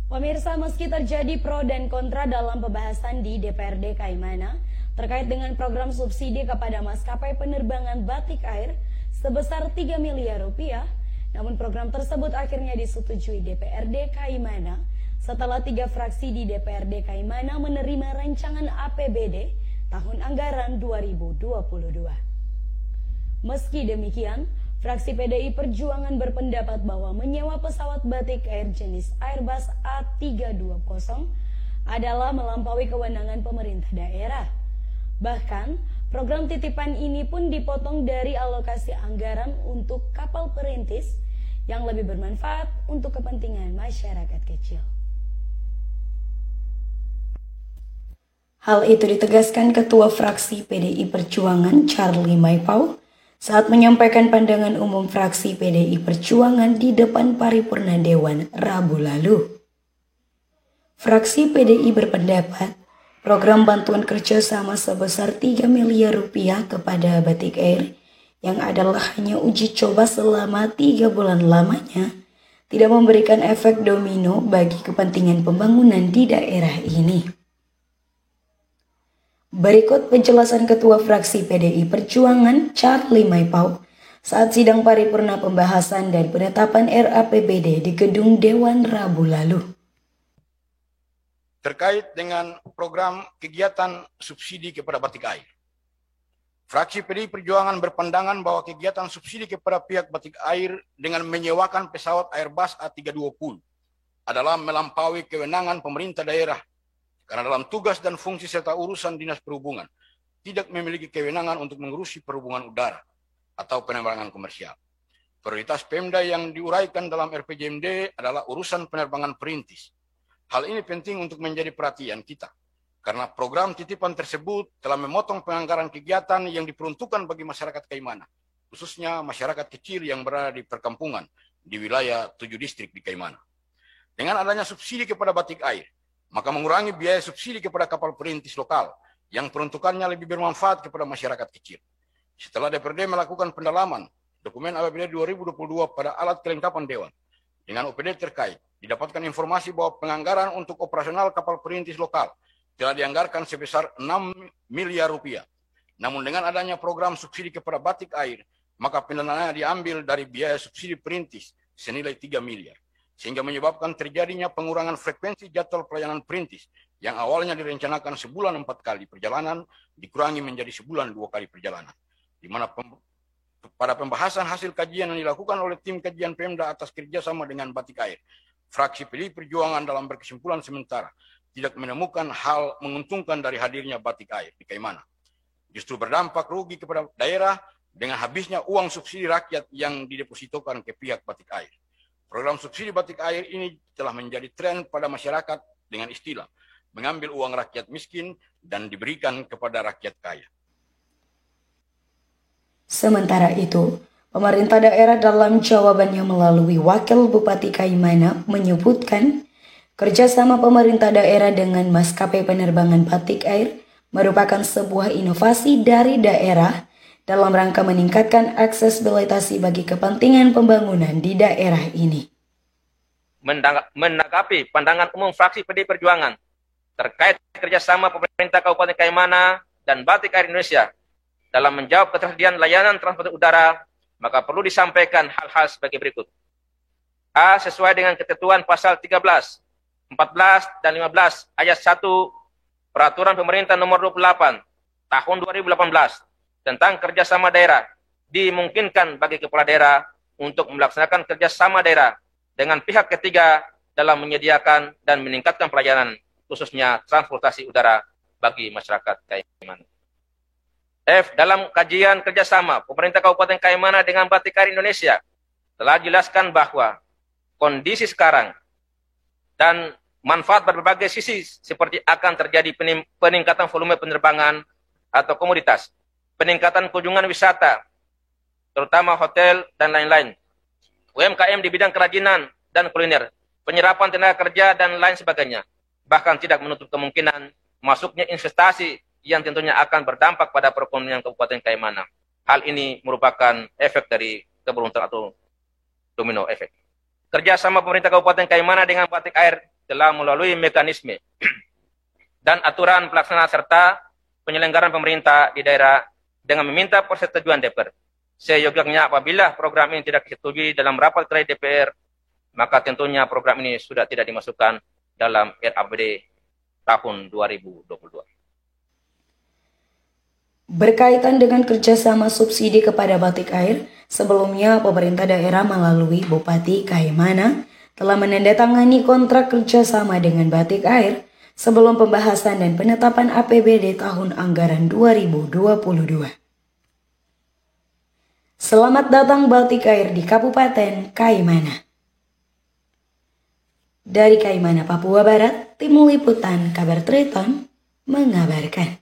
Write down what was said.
Pemirsa, meski terjadi pro dan kontra dalam pembahasan di DPRD Kaimana terkait dengan program subsidi kepada maskapai penerbangan batik air sebesar 3 miliar rupiah, namun program tersebut akhirnya disetujui DPRD Kaimana setelah 3 fraksi di DPRD Kaimana menerima rancangan APBD tahun anggaran 2022. Meski demikian, fraksi PDI Perjuangan berpendapat bahwa menyewa pesawat batik air jenis Airbus A320 adalah melampaui kewenangan pemerintah daerah. Bahkan, program titipan ini pun dipotong dari alokasi anggaran untuk kapal perintis yang lebih bermanfaat untuk kepentingan masyarakat kecil. Hal itu ditegaskan Ketua Fraksi PDI Perjuangan Charlie Maipau saat menyampaikan pandangan umum fraksi PDI Perjuangan di depan Paripurna Dewan Rabu lalu. Fraksi PDI berpendapat program bantuan kerjasama sebesar 3 miliar rupiah kepada Batik Air yang adalah hanya uji coba selama 3 bulan lamanya tidak memberikan efek domino bagi kepentingan pembangunan di daerah ini. Berikut penjelasan Ketua Fraksi PDI Perjuangan Charlie Maipau saat sidang paripurna pembahasan dan penetapan RAPBD di Gedung Dewan Rabu lalu. Terkait dengan program kegiatan subsidi kepada batik air, Fraksi PDI Perjuangan berpandangan bahwa kegiatan subsidi kepada pihak batik air dengan menyewakan pesawat Airbus A320 adalah melampaui kewenangan pemerintah daerah, karena dalam tugas dan fungsi serta urusan Dinas Perhubungan tidak memiliki kewenangan untuk mengurusi perhubungan udara atau penerbangan komersial. Prioritas Pemda yang diuraikan dalam RPJMD adalah urusan penerbangan perintis. Hal ini penting untuk menjadi perhatian kita, karena program titipan tersebut telah memotong penganggaran kegiatan yang diperuntukkan bagi masyarakat Kaimana, khususnya masyarakat kecil yang berada di perkampungan di wilayah 7 distrik di Kaimana. Dengan adanya subsidi kepada batik air, maka mengurangi biaya subsidi kepada kapal perintis lokal yang peruntukannya lebih bermanfaat kepada masyarakat kecil. Setelah DPRD melakukan pendalaman dokumen APBD 2022 pada alat kelengkapan Dewan dengan OPD terkait, didapatkan informasi bahwa penganggaran untuk operasional kapal perintis lokal telah dianggarkan sebesar 6 miliar rupiah. Namun dengan adanya program subsidi kepada batik air, maka pendanaannya diambil dari biaya subsidi perintis senilai 3 miliar. Sehingga menyebabkan terjadinya pengurangan frekuensi jadwal pelayanan perintis yang awalnya direncanakan sebulan 4 kali perjalanan dikurangi menjadi sebulan 2 kali perjalanan. Di mana pada pembahasan hasil kajian yang dilakukan oleh tim kajian Pemda atas kerjasama dengan Batik Air, fraksi PDI Perjuangan dalam berkesimpulan sementara tidak menemukan hal menguntungkan dari hadirnya Batik Air di Kaimana. Justru berdampak rugi kepada daerah dengan habisnya uang subsidi rakyat yang didepositokan ke pihak Batik Air. Program subsidi batik air ini telah menjadi tren pada masyarakat dengan istilah mengambil uang rakyat miskin dan diberikan kepada rakyat kaya. Sementara itu, pemerintah daerah dalam jawabannya melalui Wakil Bupati Kaimana menyebutkan kerjasama pemerintah daerah dengan maskapai penerbangan batik air merupakan sebuah inovasi dari daerah dalam rangka meningkatkan aksesibilitas bagi kepentingan pembangunan di daerah ini. Menanggapi pandangan umum fraksi PDI Perjuangan terkait kerjasama pemerintah Kabupaten Kaimana dan Batik Air Indonesia dalam menjawab ketersediaan layanan transportasi udara, maka perlu disampaikan hal-hal sebagai berikut. A. Sesuai dengan ketentuan pasal 13, 14, dan 15 ayat 1 Peraturan Pemerintah Nomor 28 Tahun 2018 tentang kerjasama daerah, dimungkinkan bagi kepala daerah untuk melaksanakan kerjasama daerah dengan pihak ketiga dalam menyediakan dan meningkatkan pelayanan, khususnya transportasi udara bagi masyarakat Kaimana. F. Dalam kajian kerjasama pemerintah Kabupaten Kaimana dengan Batik Air Indonesia telah jelaskan bahwa kondisi sekarang dan manfaat berbagai sisi seperti akan terjadi peningkatan volume penerbangan atau komoditas, peningkatan kunjungan wisata, terutama hotel dan lain-lain, UMKM di bidang kerajinan dan kuliner, penyerapan tenaga kerja dan lain sebagainya. Bahkan tidak menutup kemungkinan masuknya investasi yang tentunya akan berdampak pada perekonomian Kabupaten Kaimana. Hal ini merupakan efek dari keberuntungan atau domino efek. Kerjasama pemerintah Kabupaten Kaimana dengan Batik Air telah melalui mekanisme dan aturan pelaksana serta penyelenggaraan pemerintah di daerah dengan meminta persetujuan DPR. Seyogyanya apabila program ini tidak disetujui dalam rapat kerja DPR, maka tentunya program ini sudah tidak dimasukkan dalam RAPBD tahun 2022. Berkaitan dengan kerjasama subsidi kepada batik air, sebelumnya pemerintah daerah melalui Bupati Kaimana telah menandatangani kontrak kerjasama dengan batik air sebelum pembahasan dan penetapan APBD tahun anggaran 2022. Selamat datang batik air di Kabupaten Kaimana. Dari Kaimana, Papua Barat, Tim Liputan Kabar Triton mengabarkan.